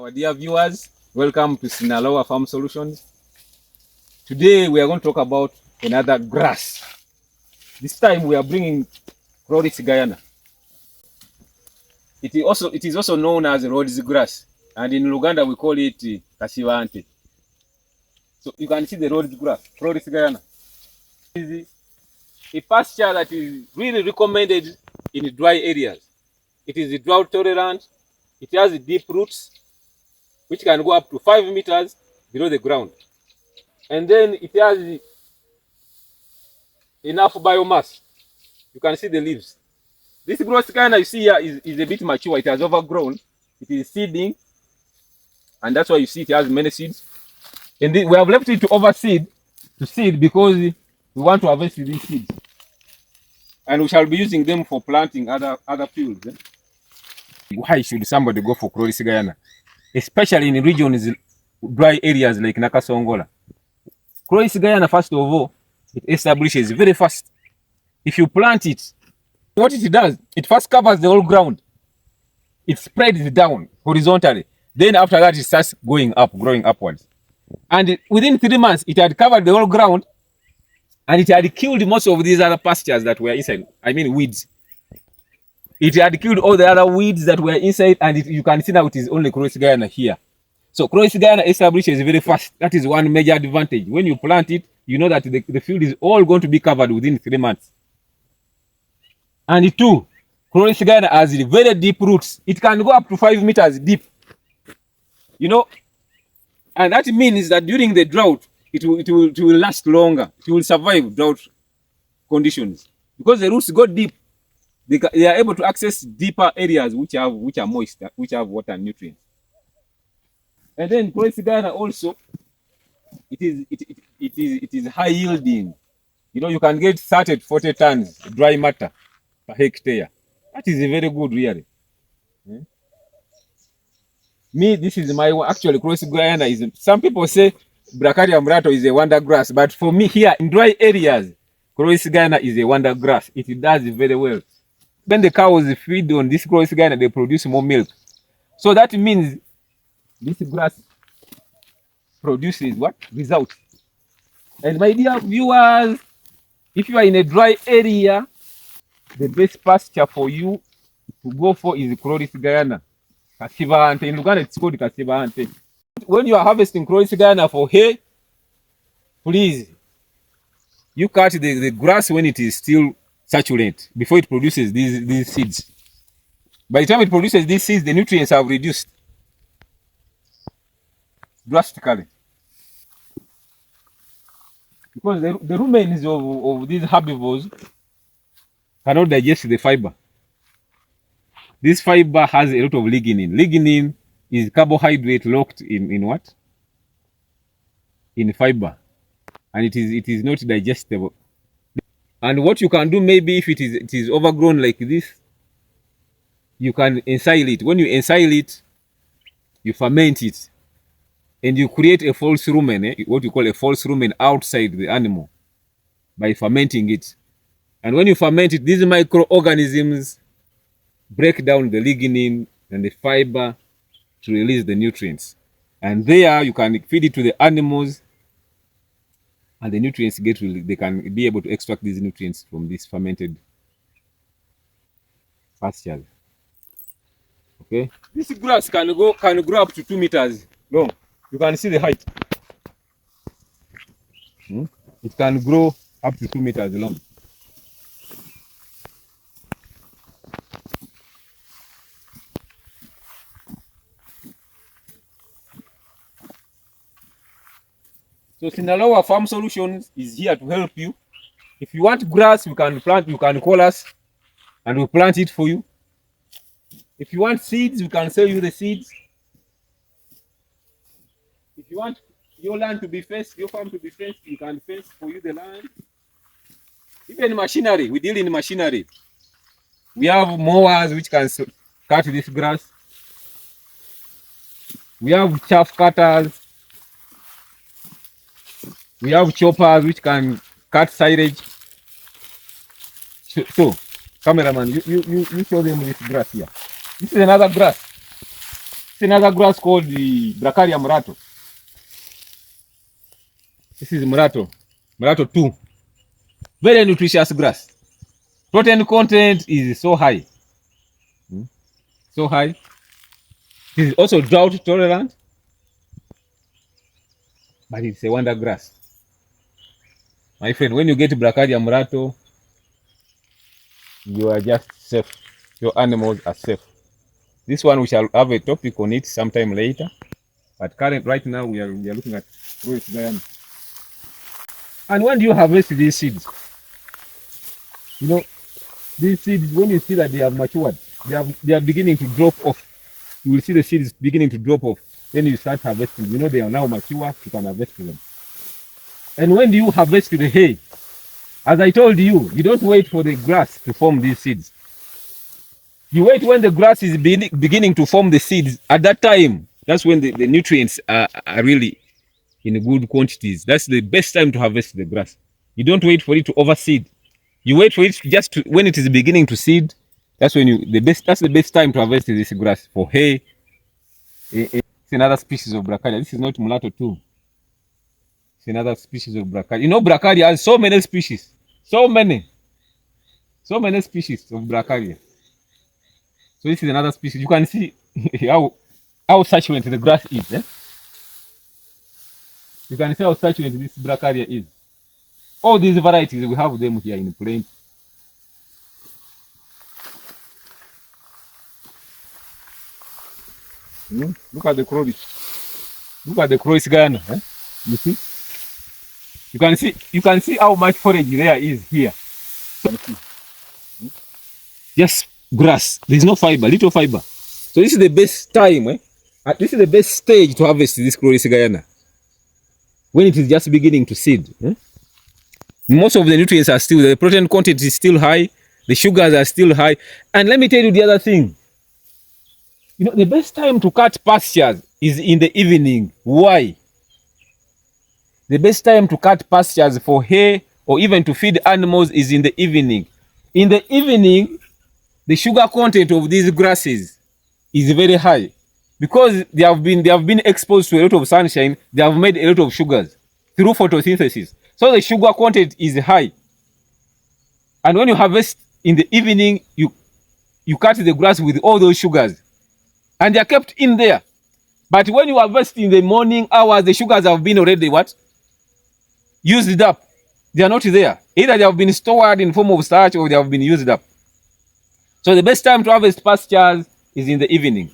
Our dear viewers, welcome to Sinalowa Farm Solutions. Today we are going to talk about another grass. This time we are bringing CHLORIS Gayana. It is also known as Rhodes grass, and in Luganda we call it Kasivante. So you can see the Rhodes grass, CHLORIS Gayana. It is a pasture that is really recommended in dry areas. It is drought tolerant. It has deep roots, which can go up to 5 meters below the ground. And then it has enough biomass. You can see the leaves. This CHLORIS Gayana you see here is a bit mature. It has overgrown. It is seeding, and that's why you see it has many seeds. And we have left it to overseed, to seed, because we want to harvest these seeds. And we shall be using them for planting other fields. Why should somebody go for CHLORIS Gayana? Especially in regions, dry areas like Nakasongola. CHLORIS Gayana, first of all, it establishes very fast. If you plant it, what it does, it first covers the whole ground. It spreads down horizontally. Then after that, it starts going up, growing upwards. And within 3 months, it had covered the whole ground, and it had killed most of these other pastures that were inside. I mean weeds. It had killed all the other weeds that were inside, and you can see now it is only CHLORIS Gayana here. So CHLORIS Gayana establishes very fast. That is one major advantage. When you plant it, you know that the field is all going to be covered within 3 months. And two, CHLORIS Gayana has very deep roots. It can go up to 5 meters deep. You know, and that means that during the drought, it will last longer. It will survive drought conditions because the roots go deep. They are able to access deeper areas which are moist, which have water and nutrients. And then CHLORIS Gayana also, it is high yielding. You know, you can get 30 to 40 tons dry matter per hectare. That is very good, really. Me, this is my one. Actually, CHLORIS Gayana is. Some people say Bracharia murato is a wonder grass, but for me here in dry areas, CHLORIS Gayana is a wonder grass. It does very well. When the cows feed on this CHLORIS Gayana, they produce more milk. So that means this grass produces what? Results. And my dear viewers, if you are in a dry area, the best pasture for you to go for is CHLORIS Gayana. Kasivante. In Luganda, it's called Kasivante. When you are harvesting CHLORIS Gayana for hay, please, you cut the grass when it is still succulent before it produces these seeds. By the time it produces these seeds, the nutrients have reduced drastically. Because the remains of these herbivores cannot digest the fiber. This fiber has a lot of lignin. Lignin is carbohydrate locked in what? In fiber. And it is not digestible. And what you can do, maybe if it is overgrown like this, you can ensile it. When you ensile it, you ferment it. And you create a false rumen, what you call a false rumen outside the animal by fermenting it. And when you ferment it, these microorganisms break down the lignin and the fiber to release the nutrients. And there you can feed it to the animals, and the nutrients they can be able to extract these nutrients from this fermented pasture. Okay. This grass can grow up to 2 meters long. You can see the height. It can grow up to 2 meters long. So Sinalowa Farm Solutions is here to help you. If you want grass, you can call us and we'll plant it for you. If you want seeds, we can sell you the seeds. If you want your land to be fenced, your farm to be fenced, we can fence for you the land. Even machinery, we deal in machinery. We have mowers which can cut this grass. We have chaff cutters. We have choppers which can cut silage. So cameraman, you show them this grass here. This is another grass. It's another grass called the Bracharia murato. This is murato. Murato 2. Very nutritious grass. Protein content is so high. So high. It is also drought tolerant. But it's a wonder grass. My friend, when you get Bracharia murato, you are just safe. Your animals are safe. This one we shall have a topic on it sometime later. But right now we are looking at CHLORIS GAYANA. And when do you harvest these seeds? You know, these seeds, when you see that they have matured, they are beginning to drop off. You will see the seeds beginning to drop off. Then you start harvesting. You know they are now mature, you can harvest them. And when do you harvest the hay? As I told you, you don't wait for the grass to form these seeds. You wait when the grass is beginning to form the seeds. At that time, that's when the nutrients are really in good quantities. That's the best time to harvest the grass. You don't wait for it to overseed. You wait for it just to, when it is beginning to seed. That's when that's the best time to harvest this grass for hay. It's another species of Bracharia. This is not mulatto 2. It's another species of Bracharia. You know, Bracharia has so many species. So many species of Bracharia. So this is another species. You can see how saturated the grass is. Eh? You can see how saturated this Bracharia is. All these varieties, we have them here in plenty. Look at the CHLORIS. Look at the CHLORIS GAYANA. Eh? You see? You can see how much forage there is here. So, just grass. There is no fiber, little fiber. So this is the best time. This is the best stage to harvest this CHLORIS GAYANA. When it is just beginning to seed. Most of the nutrients are still, the protein content is still high. The sugars are still high. And let me tell you the other thing. You know, the best time to cut pastures is in the evening. Why? The best time to cut pastures for hay or even to feed animals is in the evening. In the evening, the sugar content of these grasses is very high. Because they have been exposed to a lot of sunshine, they have made a lot of sugars through photosynthesis. So the sugar content is high. And when you harvest in the evening, you cut the grass with all those sugars. And they are kept in there. But when you harvest in the morning hours, the sugars have been already what? Used up. They are not there. Either they have been stored in form of starch or they have been used up. So the best time to harvest pastures is in the evening.